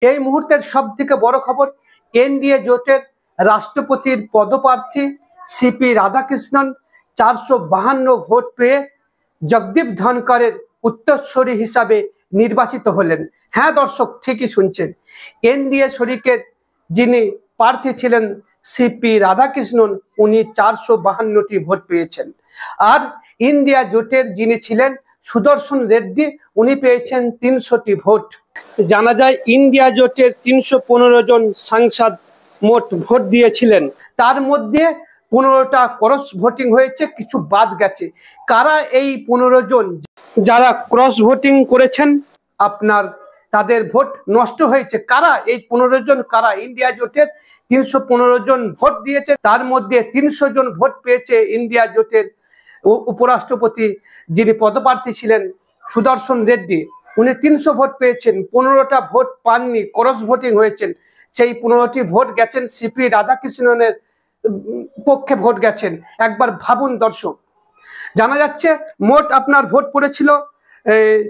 এই মুহূর্তের সবথেকে বড় খবর, এনডিএ জোটের রাষ্ট্রপতির পদপ্রার্থী সিপি রাধাকৃষ্ণন 452 ভোট পেয়ে জগদীপ ধনকরের উত্তরসূরি হিসাবে নির্বাচিত হলেন। হ্যাঁ দর্শক, ঠিকই শুনছেন, এনডিএ শরিকের যিনি প্রার্থী ছিলেন সিপি রাধাকৃষ্ণন, উনি 452টি ভোট পেয়েছেন। আর ইন্ডিয়া জোটের যিনি ছিলেন সুদর্শন রেড্ডি, উনি পেয়েছেন 300টি ভোট। জানা যায় ইন্ডিয়া জোটের 315 জন সাংসদ মোট ভোট দিয়েছিলেন, তার মধ্যে 15টা ক্রস ভোটিং হয়েছে, কিছু বাদ গেছে। কারা এই 15 জন যারা ক্রস ভোটিং করেছেন, আপনার তাদের ভোট নষ্ট হয়েছে? কারা এই 15 জন? কারা ইন্ডিয়া জোটের 315 জন ভোট দিয়েছে, তার মধ্যে 300 জন ভোট পেয়েছে ইন্ডিয়া জোটের উপরাষ্ট্রপতি যিনি পদপ্রার্থী ছিলেন সুদর্শন রেড্ডি, উনি 300 ভোট পেয়েছেন। 15টা ভোট পাননি, ক্রস ভোটিং হয়েছেন। সেই 15টি ভোট গেছেন সিপি রাধাকৃষ্ণনের পক্ষে, ভোট গেছেন। একবার ভাবুন দর্শক, জানা যাচ্ছে মোট আপনার ভোট পড়েছিল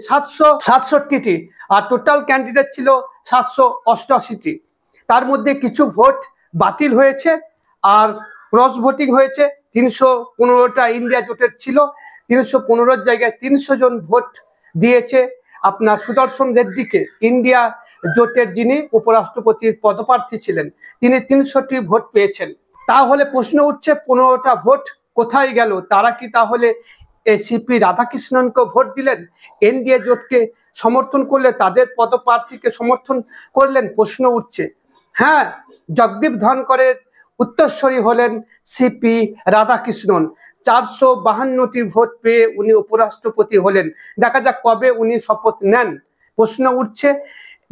767টি, আর টোটাল ক্যান্ডিডেট ছিল 788টি। তার মধ্যে কিছু ভোট বাতিল হয়েছে আর ক্রস ভোটিং হয়েছে। 315টা ইন্ডিয়া জোটের ছিল, 315 জায়গায় 300 জন ভোট দিয়েছে আপনার সুদর্শন রেড্ডিকে। ইন্ডিয়া জোটের যিনি উপরাষ্ট্রপতির পদপ্রার্থী ছিলেন, তিনি 300টি ভোট পেয়েছেন। তাহলে প্রশ্ন উঠছে, 15টা ভোট কোথায় গেল? তারা কি তাহলে সিপি রাধাকৃষ্ণনকে ভোট দিলেন? এনডিএ জোটকে সমর্থন করলে, তাদের পদপ্রার্থীকে সমর্থন করলেন? প্রশ্ন উঠছে। হ্যাঁ, জগদীপ ধনকরের উত্তরসূরি হলেন সিপি রাধাকৃষ্ণন। 452টি ভোট পেয়ে উনি উপরাষ্ট্রপতি হলেন। দেখা যাক কবে উনি শপথ নেন। প্রশ্ন উঠছে,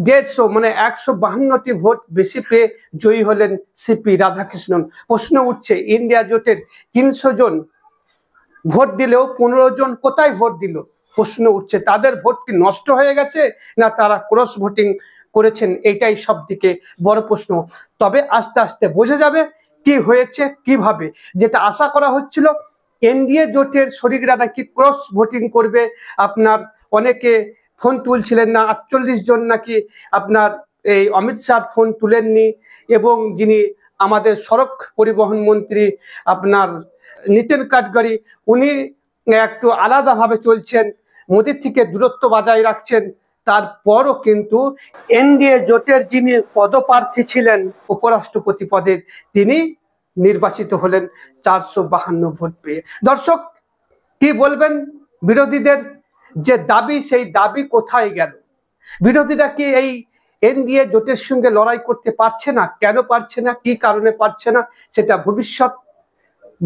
150 মানে 152টি ভোট বেশি পেয়ে জয়ী হলেন সিপি রাধাকৃষ্ণন। প্রশ্ন উঠছে, ইন্ডিয়া জোটের 300 জন ভোট দিলেও 15 জন কোথায় ভোট দিল? প্রশ্ন উঠছে, তাদের ভোট কি নষ্ট হয়ে গেছে, না তারা ক্রস ভোটিং করেছেন? এটাই সব থেকে বড় প্রশ্ন। তবে আস্তে আস্তে বোঝা যাবে কি হয়েছে, কিভাবে। যেটা আশা করা হচ্ছিল, এনডিএ জোটের শরিকরা নাকি ক্রস ভোটিং করবে। আপনার অনেকে ফোন তুলছিলেন না, 48 জন নাকি আপনার এই অমিত শাহ ফোন তুলেননি, এবং যিনি আমাদের সড়ক পরিবহন মন্ত্রী আপনার নিতিন গাডকারি, উনি একটু আলাদাভাবে চলছেন, মোদির থেকে দূরত্ব বজায় রাখছেন। তারপরও কিন্তু এনডিএ জোটের যিনি পদপ্রার্থী ছিলেন উপরাষ্ট্রপতি পদের, তিনি নির্বাচিত হলেন 452 ভোট পেয়ে। দর্শক, কি বলবেন? বিরোধীদের যে দাবি, সেই দাবি কোথায় গেল? বিরোধীরা কি এই এনডিএ জোটের সঙ্গে লড়াই করতে পারছে না? কেন পারছে না, কি কারণে পারছে না, সেটা ভবিষ্যৎ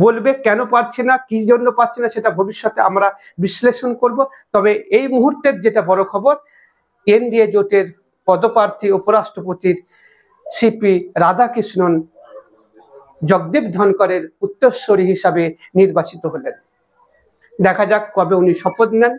বলবে। কেন পারছে না, কি জন্য পারছে না, সেটা ভবিষ্যতে আমরা বিশ্লেষণ করব। তবে এই মুহূর্তের যেটা বড় খবর, এনডিএ জোটের পদপ্রার্থী উপরাষ্ট্রপতির সিপি রাধাকৃষ্ণন জগদীপ ধনকরের উত্তরসূরি হিসাবে নির্বাচিত হলেন। দেখা যাক কবে উনি শপথ নেন,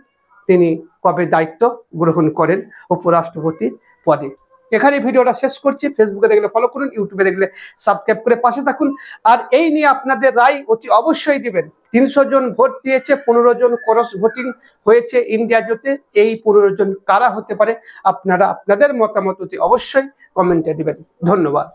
তিনি কবে দায়িত্ব গ্রহণ করেন উপরাষ্ট্রপতি পদে। এখানে ভিডিওটা শেষ করছি। ফেসবুকে দেখলে ফলো করুন, ইউটিউবে দেখলে সাবস্ক্রাইব করে পাশে থাকুন। আর এই নিয়ে আপনাদের রায় অতি অবশ্যই দিবেন। 300 জন ভোট দিয়েছে, 15 জন ক্রস ভোটিং হয়েছে ইন্ডিয়া জোটে। এই 15 জন কারা হতে পারে? আপনারা আপনাদের মতামত অতি অবশ্যই কমেন্টে দিবেন। ধন্যবাদ।